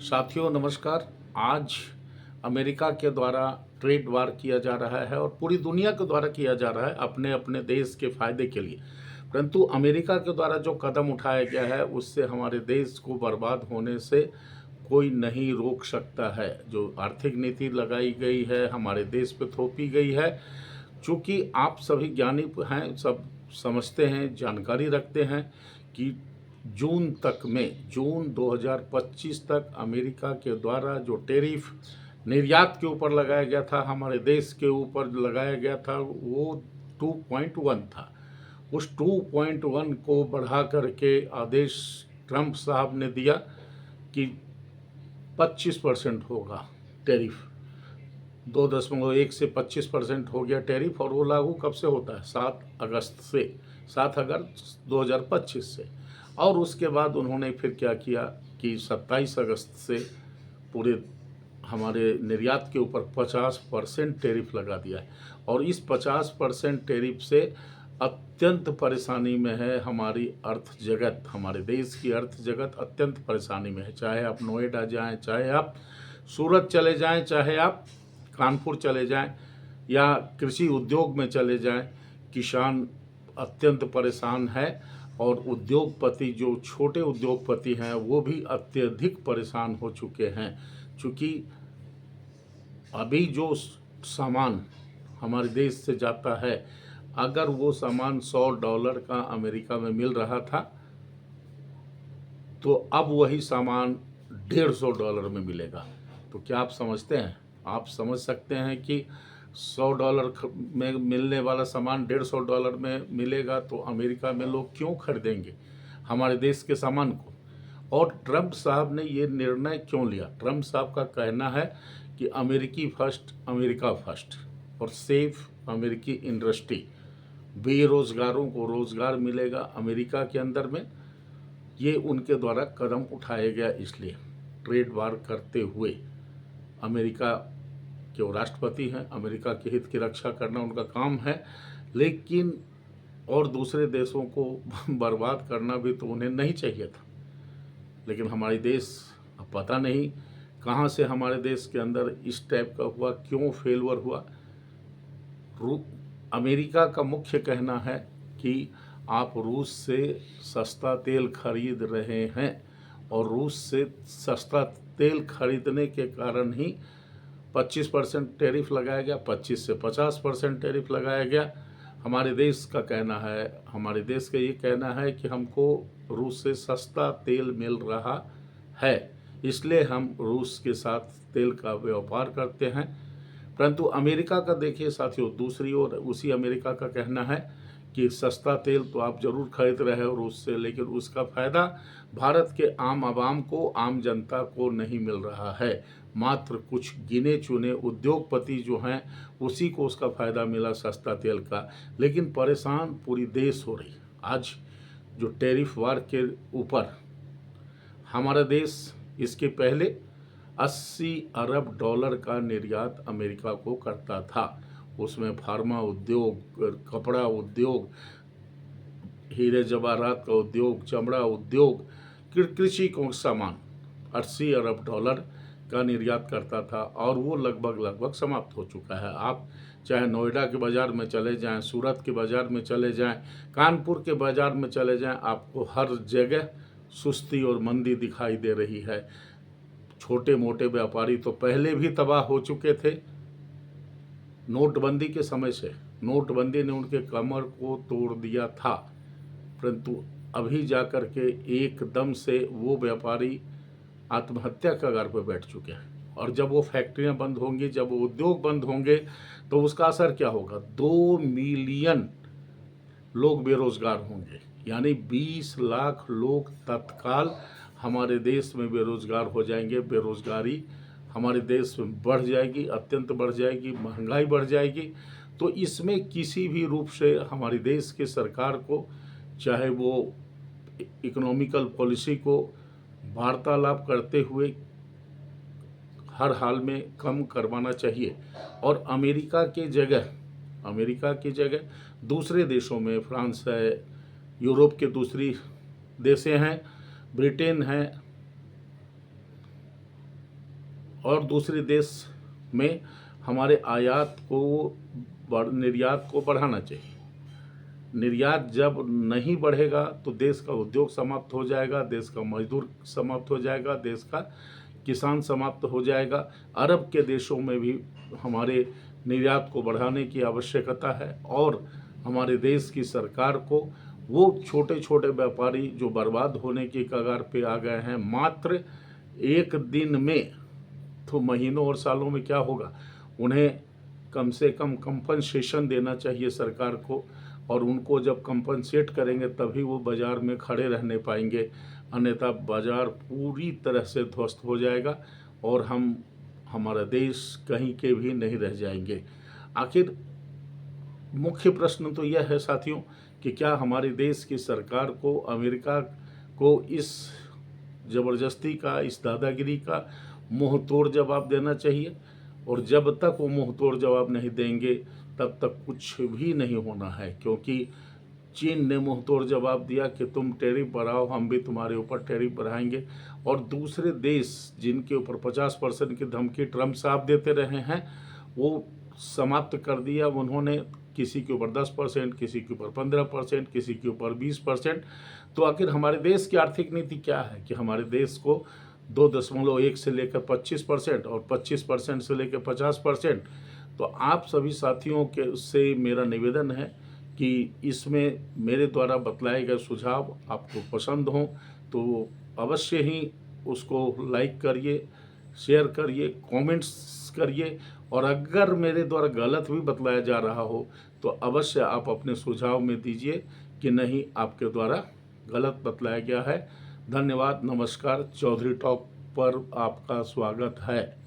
साथियों नमस्कार। आज अमेरिका के द्वारा ट्रेड वार किया जा रहा है और पूरी दुनिया के द्वारा किया जा रहा है अपने अपने देश के फायदे के लिए। परंतु अमेरिका के द्वारा जो कदम उठाया गया है उससे हमारे देश को बर्बाद होने से कोई नहीं रोक सकता है। जो आर्थिक नीति लगाई गई है हमारे देश पे थोपी गई है, चूँकि आप सभी ज्ञानी हैं, सब समझते हैं, जानकारी रखते हैं कि जून 2025 तक अमेरिका के द्वारा जो टैरिफ निर्यात के ऊपर लगाया गया था, हमारे देश के ऊपर लगाया गया था, वो 2.1 था। उस 2.1 को बढ़ा करके आदेश ट्रंप साहब ने दिया कि 25% होगा टैरिफ। 2.1 से 25% हो गया टैरिफ, और वो लागू कब से होता है? 7 अगस्त 2025 से। और उसके बाद उन्होंने फिर क्या किया कि 27 अगस्त से पूरे हमारे निर्यात के ऊपर 50% टैरिफ लगा दिया है। और इस 50% टैरिफ से अत्यंत परेशानी में है हमारी अर्थ जगत, हमारे देश की अर्थ जगत अत्यंत परेशानी में है। चाहे आप नोएडा जाएं, चाहे आप सूरत चले जाएं, चाहे आप कानपुर चले जाएं, या कृषि उद्योग में चले जाएं, किसान अत्यंत परेशान है। और उद्योगपति, जो छोटे उद्योगपति हैं, वो भी अत्यधिक परेशान हो चुके हैं। चूँकि अभी जो सामान हमारे देश से जाता है, अगर वो सामान $100 का अमेरिका में मिल रहा था, तो अब वही सामान $150 में मिलेगा। तो क्या आप समझते हैं? आप समझ सकते हैं कि $100 में मिलने वाला सामान $150 में मिलेगा, तो अमेरिका में लोग क्यों खरीदेंगे हमारे देश के सामान को? और ट्रंप साहब ने ये निर्णय क्यों लिया? ट्रंप साहब का कहना है कि अमेरिकी फर्स्ट, अमेरिका फर्स्ट, और सेफ अमेरिकी इंडस्ट्री, बेरोजगारों को रोजगार मिलेगा अमेरिका के अंदर में। ये उनके द्वारा कदम उठाया गया, इसलिए ट्रेड वार करते हुए। अमेरिका के वो राष्ट्रपति हैं, अमेरिका के हित की रक्षा करना उनका काम है, लेकिन और दूसरे देशों को बर्बाद करना भी तो उन्हें नहीं चाहिए था। लेकिन हमारे देश, अब पता नहीं कहाँ से हमारे देश के अंदर इस टाइप का हुआ, क्यों फेलवर हुआ। अमेरिका का मुख्य कहना है कि आप रूस से सस्ता तेल खरीद रहे हैं, और रूस से सस्ता तेल खरीदने के कारण ही 25% टैरिफ लगाया गया, 25 से 50% टैरिफ लगाया गया। हमारे देश का कहना है, हमारे देश का ये कहना है कि हमको रूस से सस्ता तेल मिल रहा है, इसलिए हम रूस के साथ तेल का व्यापार करते हैं। परंतु अमेरिका का देखिए साथियों, दूसरी ओर उसी अमेरिका का कहना है कि सस्ता तेल तो आप जरूर खरीद रहे हो रूस से, लेकिन उसका फ़ायदा भारत के आम आवाम को, आम जनता को नहीं मिल रहा है। मात्र कुछ गिने चुने उद्योगपति जो हैं, उसी को उसका फ़ायदा मिला सस्ता तेल का, लेकिन परेशान पूरी देश हो रही। आज जो टैरिफ वार के ऊपर हमारा देश इसके पहले $80 अरब का निर्यात अमेरिका को करता था। उसमें फार्मा उद्योग, कपड़ा उद्योग, हीरे जवाहरात का उद्योग, चमड़ा उद्योग, कृषि को सामान $80 अरब का निर्यात करता था, और वो लगभग समाप्त हो चुका है। आप चाहे नोएडा के बाज़ार में चले जाएं, सूरत के बाज़ार में चले जाएं, कानपुर के बाज़ार में चले जाएं, आपको हर जगह सुस्ती और मंदी दिखाई दे रही है। छोटे मोटे व्यापारी तो पहले भी तबाह हो चुके थे नोटबंदी के समय से। नोटबंदी ने उनके कमर को तोड़ दिया था, परंतु अभी जाकर के एकदम से वो व्यापारी आत्महत्या कगार पर बैठ चुके हैं। और जब वो फैक्ट्रियां बंद होंगी, जब वो उद्योग बंद होंगे, तो उसका असर क्या होगा? 2 मिलियन लोग बेरोजगार होंगे, यानी 20 लाख लोग तत्काल हमारे देश में बेरोजगार हो जाएंगे। बेरोजगारी हमारे देश में बढ़ जाएगी, अत्यंत बढ़ जाएगी, महंगाई बढ़ जाएगी। तो इसमें किसी भी रूप से हमारी देश की सरकार को, चाहे वो इकोनॉमिकल पॉलिसी को वार्तालाप करते हुए हर हाल में कम करवाना चाहिए। और अमेरिका की जगह दूसरे देशों में, फ्रांस है, यूरोप के दूसरी देशें हैं, ब्रिटेन है, और दूसरे देश में हमारे आयात को निर्यात को बढ़ाना चाहिए। निर्यात जब नहीं बढ़ेगा तो देश का उद्योग समाप्त हो जाएगा, देश का मजदूर समाप्त हो जाएगा, देश का किसान समाप्त हो जाएगा। अरब के देशों में भी हमारे निर्यात को बढ़ाने की आवश्यकता है और हमारे देश की सरकार को वो छोटे छोटे व्यापारी जो बर्बाद होने की कगार पे आ गए हैं, मात्र एक दिन में तो महीनों और सालों में क्या होगा, उन्हें कम से कम कंपनसेशन देना चाहिए सरकार को। और उनको जब कंपनसेट करेंगे तभी वो बाज़ार में खड़े रहने पाएंगे, अन्यथा बाज़ार पूरी तरह से ध्वस्त हो जाएगा और हमारा देश कहीं के भी नहीं रह जाएंगे। आखिर मुख्य प्रश्न तो यह है साथियों कि क्या हमारे देश की सरकार को अमेरिका को इस ज़बरदस्ती का, इस दादागिरी का मुंह तोड़ जवाब देना चाहिए। और जब तक वो मुंह तोड़ जवाब नहीं देंगे तब तक कुछ भी नहीं होना है, क्योंकि चीन ने मुंह तोड़ जवाब दिया कि तुम टैरिफ बढ़ाओ, हम भी तुम्हारे ऊपर टैरिफ बढ़ाएंगे। और दूसरे देश जिनके ऊपर 50% की धमकी ट्रम्प साहब देते रहे हैं, वो समाप्त कर दिया उन्होंने। किसी के ऊपर 10%, किसी के ऊपर 15%, किसी के ऊपर 20%। तो आखिर हमारे देश की आर्थिक नीति क्या है कि हमारे देश को 2.1 से लेकर 25% और 25% से लेकर 50%। तो आप सभी साथियों के से मेरा निवेदन है कि इसमें मेरे द्वारा बतलाए गए सुझाव आपको पसंद हों तो अवश्य ही उसको लाइक करिए, शेयर करिए, कमेंट्स करिए। और अगर मेरे द्वारा गलत भी बतलाया जा रहा हो तो अवश्य आप अपने सुझाव में दीजिए कि नहीं, आपके द्वारा गलत बतलाया गया है। धन्यवाद, नमस्कार। चौधरी टॉक पर आपका स्वागत है।